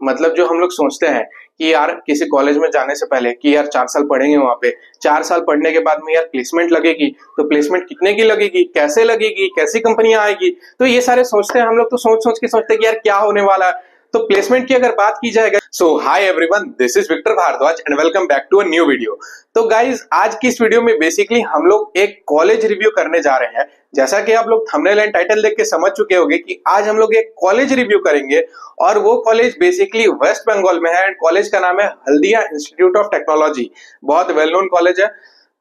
मतलब जो हम लोग सोचते हैं कि यार किसी कॉलेज में जाने से पहले कि यार 4 साल पढ़ेंगे वहां पे, 4 साल पढ़ने के बाद में यार प्लेसमेंट लगेगी, तो प्लेसमेंट कितने की लगेगी, कैसी कंपनियां आएगी, तो ये सारे सोचते हैं हम लोग। तो सोच सोच के सोचते हैं कि यार क्या होने वाला है। तो प्लेसमेंट की अगर बात की जाएगा, so hi everyone, this is Victor Bhardwaj and welcome back to a new video. तो गाइज आज की इस वीडियो में बेसिकली हम लोग एक कॉलेज रिव्यू करने जा रहे हैं। जैसा कि आप लोग थंबनेल एंड टाइटल देख के समझ चुके होंगे कि आज हम लोग एक कॉलेज रिव्यू करेंगे, और वो कॉलेज बेसिकली वेस्ट बंगाल में है। कॉलेज का नाम है हल्दिया इंस्टीट्यूट ऑफ टेक्नोलॉजी। बहुत वेल नोन कॉलेज है।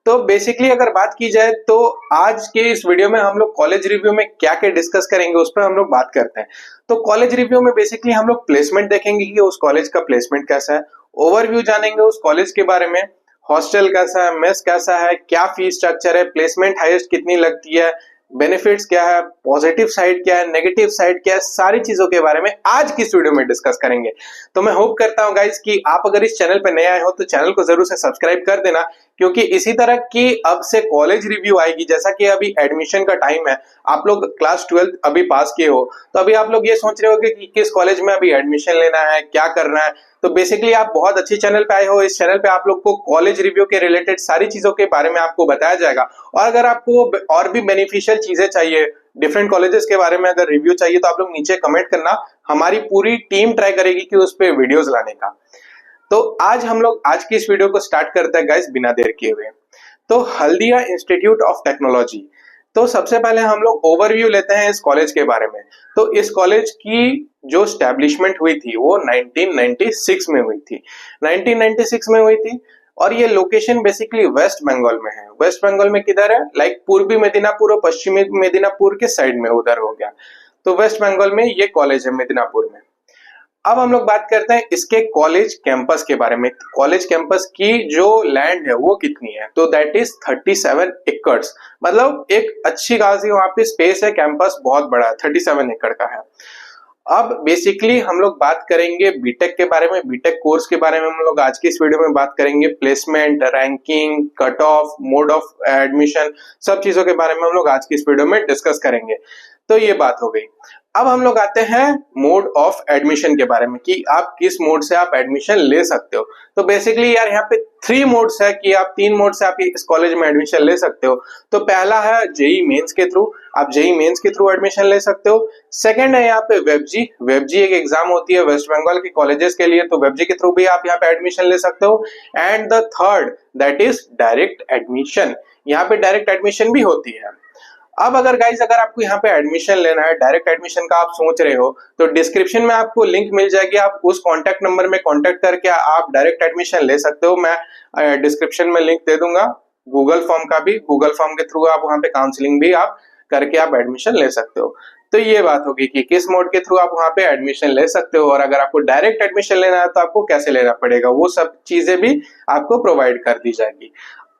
तो बेसिकली अगर बात की जाए तो आज के इस वीडियो में हम लोग कॉलेज रिव्यू में क्या क्या डिस्कस करेंगे उस पर हम लोग बात करते हैं। तो कॉलेज रिव्यू में बेसिकली हम लोग प्लेसमेंट देखेंगे कि उस कॉलेज का प्लेसमेंट कैसा है, ओवरव्यू जानेंगे उस कॉलेज के बारे में, हॉस्टल कैसा है, मेस कैसा है, क्या फीस स्ट्रक्चर है, प्लेसमेंट हाईएस्ट कितनी लगती है, बेनिफिट्स क्या है, पॉजिटिव साइड क्या है, नेगेटिव साइड क्या है, सारी चीजों के बारे में आज की इस वीडियो में डिस्कस करेंगे। तो मैं होप करता हूं गाइस कि आप अगर इस चैनल पर नए आए हो तो चैनल को जरूर से सब्सक्राइब कर देना, क्योंकि इसी तरह की अब से कॉलेज रिव्यू आएगी। जैसा कि अभी एडमिशन का टाइम है, आप लोग क्लास 12 अभी पास किए हो, तो अभी आप लोग ये सोच रहे होगे कि किस कॉलेज में अभी एडमिशन लेना है, क्या करना है। तो बेसिकली आप बहुत अच्छी चैनल पे आए हो। इस चैनल पे आप लोग को कॉलेज रिव्यू के रिलेटेड सारी चीजों के बारे में आपको बताया जाएगा। और अगर आपको और भी बेनिफिशियल चीजें चाहिए, डिफरेंट कॉलेजेस के बारे में अगर रिव्यू चाहिए, तो आप लोग नीचे कमेंट करना। हमारी पूरी टीम ट्राई करेगी कि उस पे वीडियोस लाने का। तो आज हम लोग आज की इस वीडियो को स्टार्ट करते हैं गाइस बिना देर किए हुए। तो हल्दिया इंस्टीट्यूट ऑफ टेक्नोलॉजी। तो सबसे पहले हम लोग ओवरव्यू लेते हैं इस कॉलेज के बारे में। तो इस कॉलेज की जो स्टैब्लिशमेंट हुई थी वो 1996 में हुई थी। 1996 में हुई थी, और ये लोकेशन बेसिकली वेस्ट बंगाल में है। वेस्ट बंगाल में किधर है? लाइक पूर्वी मेदिनीपुर और पश्चिमी मेदिनीपुर के साइड में उधर हो गया। तो वेस्ट बंगाल में ये कॉलेज है, मेदिनीपुर में। अब हम लोग बात करते हैं इसके कॉलेज कैंपस के बारे में। कॉलेज कैंपस की जो लैंड है वो कितनी है? तो दैट इज 37 एकड़्स। मतलब एक अच्छी खासी वहां पे स्पेस है, कैंपस बहुत बड़ा है, 37 एकड़ का है। अब बेसिकली हम लोग बात करेंगे बीटेक के बारे में, बीटेक कोर्स के बारे में हम लोग आज की इस वीडियो में बात करेंगे। Placement, ranking, cut off, mode of admission, सब चीजों के बारे में हम लोग आज की इस वीडियो में डिस्कस करेंगे। तो ये बात हो गई। अब हम लोग आते हैं मोड ऑफ एडमिशन के बारे में कि आप किस मोड से आप एडमिशन ले सकते हो। तो बेसिकली यार यहाँ पे 3 मोड्स है कि आप 3 मोड से आप इस कॉलेज में एडमिशन ले सकते हो। तो पहला है जेई मेंस के थ्रू, आप जेई मेंस के थ्रू एडमिशन ले सकते हो। सेकंड है यहाँ पे वेबजी। वेबजी एक एग्जाम होती है वेस्ट बंगाल के कॉलेजेस के लिए, तो वेबजी के थ्रू भी आप यहाँ पे एडमिशन ले सकते हो। And the third that is direct admission. यहाँ पे डायरेक्ट एडमिशन भी होती है। अब अगर गाइज अगर आपको यहाँ पे एडमिशन लेना है, डायरेक्ट एडमिशन का आप सोच रहे हो, तो डिस्क्रिप्शन में आपको लिंक मिल जाएगी। आप उस कॉन्टैक्ट नंबर में कॉन्टैक्ट करके आप डायरेक्ट एडमिशन ले सकते हो। मैं डिस्क्रिप्शन में लिंक दे दूंगा गूगल फॉर्म का भी। गूगल फॉर्म के थ्रू आप वहाँ पे काउंसलिंग भी आप करके आप एडमिशन ले सकते हो। तो ये बात होगी कि किस मोड के थ्रू आप वहाँ पे एडमिशन ले सकते हो, और अगर आपको डायरेक्ट एडमिशन लेना है तो आपको कैसे लेना पड़ेगा, वो सब चीजें भी आपको प्रोवाइड कर दी जाएगी।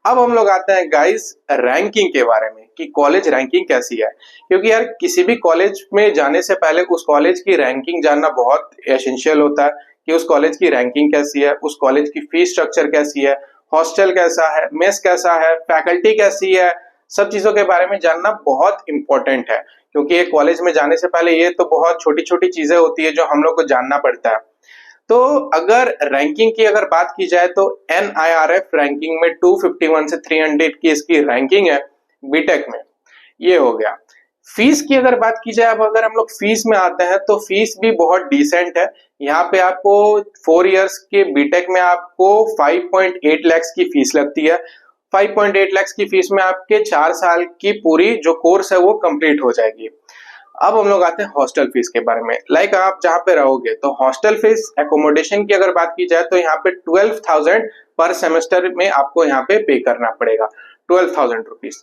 अब हम लोग आते हैं गाइस रैंकिंग के बारे में कि कॉलेज रैंकिंग कैसी है। क्योंकि यार किसी भी कॉलेज में जाने से पहले उस कॉलेज की रैंकिंग जानना बहुत एसेंशियल होता है कि उस कॉलेज की रैंकिंग कैसी है, उस कॉलेज की फीस स्ट्रक्चर कैसी है, हॉस्टल कैसा है, मेस कैसा है, फैकल्टी कैसी है, सब चीजों के बारे में जानना बहुत इंपॉर्टेंट है। क्योंकि एक कॉलेज में जाने से पहले ये तो बहुत छोटी छोटी चीजें होती है जो हम लोग को जानना पड़ता है। तो अगर रैंकिंग की अगर बात की जाए तो NIRF रैंकिंग में 251 से 300 की इसकी रैंकिंग है बीटेक में। ये हो गया। फीस की अगर बात की जाए, अब अगर हम लोग फीस में आते हैं तो फीस भी बहुत डिसेंट है। यहाँ पे आपको 4 इयर्स के बीटेक में आपको 5.8 लाख की फीस लगती है। 5.8 लाख की फीस में आपके 4 साल की पूरी जो कोर्स है वो कंप्लीट हो जाएगी। अब हम लोग आते हैं हॉस्टल फीस के बारे में। लाइक आप जहाँ पे रहोगे, तो हॉस्टल फीस एकोमोडेशन की अगर बात की जाए तो यहाँ पे 12,000 पर सेमेस्टर में आपको यहाँ पे करना पड़ेगा, 12,000 रुपीज।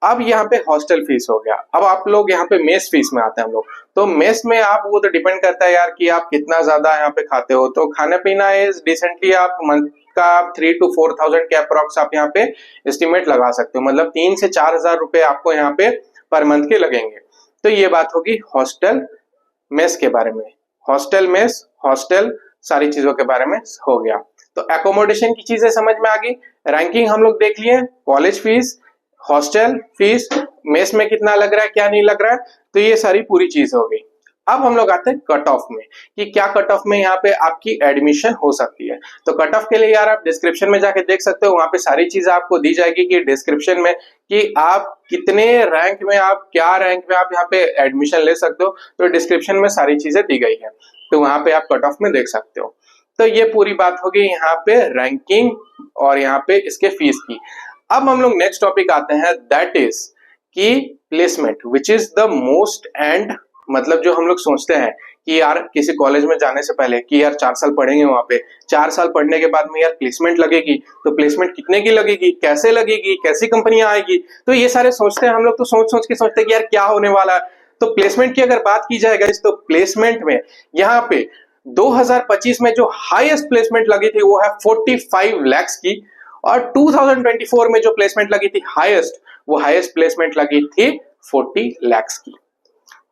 अब यहाँ पे हॉस्टल फीस हो गया। अब आप लोग यहाँ पे मेस फीस में आते हैं हम लोग। तो मेस में आप वो तो डिपेंड करता है यार कि आप कितना ज्यादा यहाँ पे खाते हो। तो खाना पीना इज डिसेंटली आप मंथ का 3 to 4,000 के अप्रॉक्स आप यहाँ पे एस्टिमेट लगा सकते हो। मतलब 3 से 4,000 रुपए आपको यहाँ पे पर मंथ के लगेंगे। तो ये बात होगी हॉस्टल मेस के बारे में। हॉस्टल मेस हॉस्टल सारी चीजों के बारे में हो गया। तो एकोमोडेशन की चीजें समझ में आ गई, रैंकिंग हम लोग देख लिए, college fees, hostel fees, mess में कितना लग रहा है क्या नहीं लग रहा है, तो ये सारी पूरी चीज हो गई। अब हम लोग आते हैं कट ऑफ में कि क्या कट ऑफ में यहाँ पे आपकी एडमिशन हो सकती है। तो कट ऑफ के लिए यार आप डिस्क्रिप्शन में जाके देख सकते हो, वहां पे सारी चीजें आपको दी जाएगी कि डिस्क्रिप्शन में कि आप कितने रैंक में, आप क्या रैंक में आप यहाँ पे एडमिशन ले सकते हो। तो डिस्क्रिप्शन में सारी चीजें दी गई है, तो वहां पे आप कट ऑफ में देख सकते हो। तो ये पूरी बात होगी यहाँ पे रैंकिंग और यहाँ पे इसके फीस की। अब हम लोग नेक्स्ट टॉपिक आते हैं, दैट इज कि placement, which is the most and मतलब जो हम लोग सोचते हैं कि यार किसी कॉलेज में जाने से पहले कि यार 4 साल पढ़ेंगे वहां पे, 4 साल पढ़ने के बाद में यार प्लेसमेंट लगेगी, तो प्लेसमेंट कितने की लगेगी, कैसे लगेगी, कैसी कंपनियां आएगी, तो ये सारे सोचते हैं हम लोग। तो सोच सोच के सोचते हैं कि यार क्या होने वाला है। तो प्लेसमेंट की अगर बात की जाएगा तो प्लेसमेंट में यहाँ पे 2025 में जो हाईएस्ट प्लेसमेंट लगी थी वो है 45 लाख की, और 2024 में जो प्लेसमेंट लगी थी हाईएस्ट, वो हाईएस्ट प्लेसमेंट लगी थी 40 लाख की।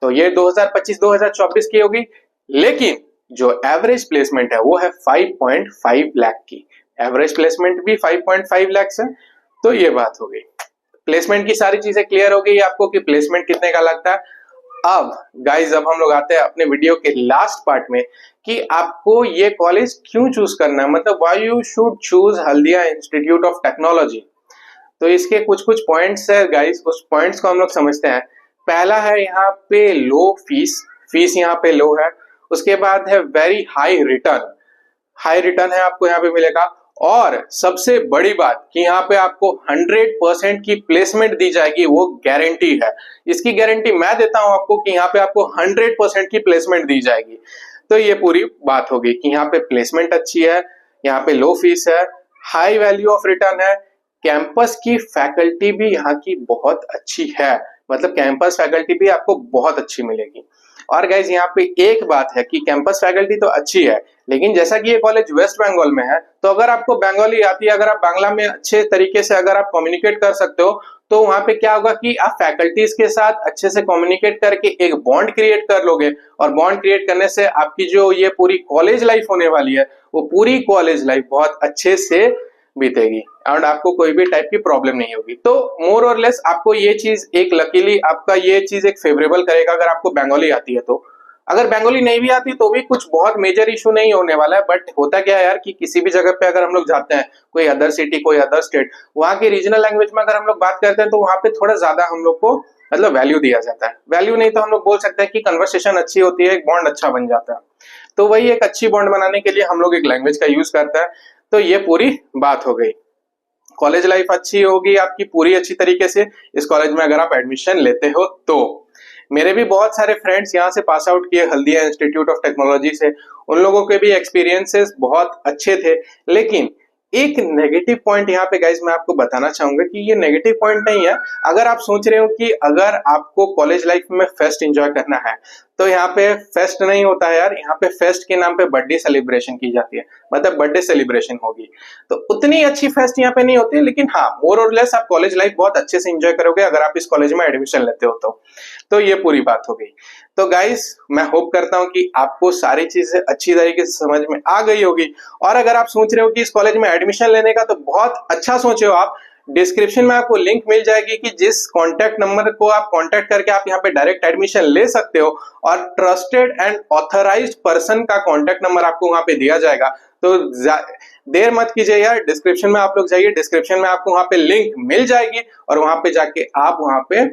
तो ये 2025-2024 की होगी, लेकिन जो एवरेज प्लेसमेंट है वो है 5.5 लाख की। एवरेज प्लेसमेंट भी 5.5 लाख है। तो ये बात हो गई, प्लेसमेंट की सारी चीजें क्लियर हो गई आपको कि प्लेसमेंट कितने का लगता है। अब गाइज अब हम लोग आते हैं अपने वीडियो के लास्ट पार्ट में कि आपको ये कॉलेज क्यों चूज करना है, मतलब why you should choose Haldia institute of technology. तो इसके कुछ कुछ पॉइंट्स है गाइज, उस पॉइंट्स को हम लोग समझते हैं। पहला है यहाँ पे लो फीस यहाँ पे लो है। उसके बाद है वेरी हाई रिटर्न है आपको यहाँ पे मिलेगा। और सबसे बड़ी बात कि यहाँ पे आपको 100% की प्लेसमेंट दी जाएगी, वो गारंटी है। इसकी गारंटी मैं देता हूं आपको कि यहाँ पे आपको 100% की प्लेसमेंट दी जाएगी। तो ये पूरी बात होगी कि यहाँ पे प्लेसमेंट अच्छी है, यहाँ पे लो फीस है, हाई वैल्यू ऑफ रिटर्न है, कैंपस की फैकल्टी भी यहाँ की बहुत अच्छी है, मतलब कैंपस फैकल्टी भी आपको बहुत अच्छी मिलेगी। और गाइज यहाँ पे एक बात है कि कैंपस फैकल्टी तो अच्छी है, लेकिन जैसा कि ये कॉलेज वेस्ट बंगाल में है, तो अगर आपको बंगाली आती है, अगर आप बांग्ला में अच्छे तरीके से अगर आप कम्युनिकेट कर सकते हो, तो वहां पे क्या होगा कि आप फैकल्टीज के साथ अच्छे से कम्युनिकेट करके एक बॉन्ड क्रिएट कर लोगे। और बॉन्ड क्रिएट करने से आपकी जो ये पूरी कॉलेज लाइफ होने वाली है, वो पूरी कॉलेज लाइफ बहुत अच्छे से बीतेगी और आपको कोई भी टाइप की प्रॉब्लम नहीं होगी। तो मोर और लेस आपको ये चीज एक लकीली आपका ये चीज एक फेवरेबल करेगा अगर आपको बंगाली आती है। तो अगर बंगाली नहीं भी आती तो भी कुछ बहुत मेजर इशू नहीं होने वाला है। बट होता क्या है यार कि किसी भी जगह पे अगर हम लोग जाते हैं, कोई अदर सिटी, कोई अदर स्टेट, वहां की रीजनल लैंग्वेज में अगर हम लोग बात करते हैं तो वहां पे थोड़ा ज्यादा हम लोग को मतलब वैल्यू दिया जाता है। वैल्यू नहीं तो हम लोग बोल सकते हैं कि कन्वर्सेशन अच्छी होती है, एक बॉन्ड अच्छा बन जाता है। तो वही एक अच्छी बॉन्ड बनाने के लिए हम लोग एक लैंग्वेज का यूज करते हैं। तो ये पूरी बात हो गई। कॉलेज लाइफ अच्छी होगी आपकी पूरी अच्छी तरीके से इस कॉलेज में अगर आप एडमिशन लेते हो। तो मेरे भी बहुत सारे फ्रेंड्स यहाँ से पास आउट किए हल्दिया इंस्टीट्यूट ऑफ टेक्नोलॉजी से, उन लोगों के भी एक्सपीरियंसेस बहुत अच्छे थे। लेकिन एक नेगेटिव पॉइंट यहाँ पे गाइज मैं आपको बताना चाहूंगा कि ये नेगेटिव पॉइंट नहीं है। अगर आप सोच रहे हो कि अगर आपको कॉलेज लाइफ में फेस्ट एंजॉय करना है, तो यहाँ पे फेस्ट नहीं होता है यार, यहाँ पे फेस्ट के नाम पे बर्थडे सेलिब्रेशन की जाती है, मतलब बर्थडे सेलिब्रेशन होगी। तो उतनी अच्छी फेस्ट यहाँ पे नहीं होती है, लेकिन हाँ मोर और लेस आप कॉलेज लाइफ बहुत अच्छे से एंजॉय करोगे अगर आप इस कॉलेज में एडमिशन लेते हो तो ये पूरी बात हो गई। तो गाइस मैं होप करता हूं कि आपको सारी चीजें अच्छी तरीके से समझ में आ गई होगी। और अगर आप सोच रहे हो कि इस कॉलेज में एडमिशन लेने का, तो बहुत अच्छा सोचे हो आप। डिस्क्रिप्शन में आपको लिंक मिल जाएगी कि जिस कॉन्टैक्ट नंबर को आप कॉन्टैक्ट करके आप यहाँ पे डायरेक्ट एडमिशन ले सकते हो, और ट्रस्टेड एंड ऑथराइज्ड पर्सन का कॉन्टैक्ट नंबर आपको वहां पे दिया जाएगा। तो देर मत कीजिए यार, डिस्क्रिप्शन में आप लोग जाइए, डिस्क्रिप्शन में आपको वहां पे लिंक मिल जाएगी और वहां पे जाके आप वहां पे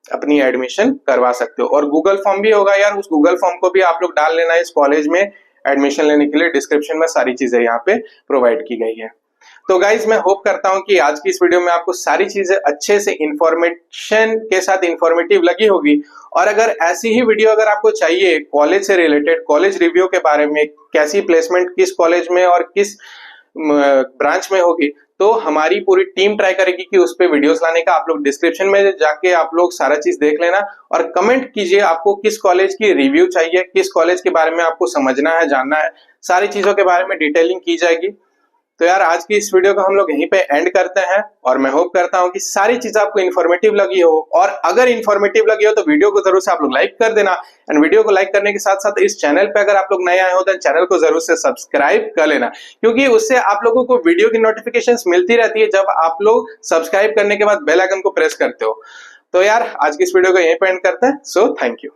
अपनी एडमिशन करवा सकते हो। और गूगल फॉर्म भी होगा यार, उस गूगल फॉर्म को भी आप लोग डाल लेना इस कॉलेज में एडमिशन लेने के लिए। डिस्क्रिप्शन में सारी चीजें यहाँ पे प्रोवाइड की गई है। तो गाइज मैं होप करता हूं कि आज की इस वीडियो में आपको सारी चीजें अच्छे से इंफॉर्मेशन के साथ इंफॉर्मेटिव लगी होगी। और अगर ऐसी ही वीडियो अगर आपको चाहिए कॉलेज से रिलेटेड, कॉलेज रिव्यू के बारे में, कैसी प्लेसमेंट किस कॉलेज में और किस ब्रांच में होगी, तो हमारी पूरी टीम ट्राई करेगी कि उस पे वीडियोस लाने का। आप लोग डिस्क्रिप्शन में जाके आप लोग सारा चीज देख लेना और कमेंट कीजिए आपको किस कॉलेज की रिव्यू चाहिए, किस कॉलेज के बारे में आपको समझना है, जानना है, सारी चीजों के बारे में डिटेलिंग की जाएगी। तो यार आज की इस वीडियो को हम लोग यहीं पे एंड करते हैं और मैं होप करता हूं कि सारी चीज आपको इन्फॉर्मेटिव लगी हो। और अगर इन्फॉर्मेटिव लगी हो तो वीडियो को जरूर से आप लोग लाइक कर देना। एंड वीडियो को लाइक करने के साथ साथ इस चैनल पे अगर आप लोग नए आए हो तो चैनल को जरूर से सब्सक्राइब कर लेना, क्योंकि उससे आप लोगों को वीडियो की नोटिफिकेशंस मिलती रहती है जब आप लोग सब्सक्राइब करने के बाद बेल आइकन को प्रेस करते हो। तो यार आज की इस वीडियो को यहीं पे एंड करते हैं। So thank you.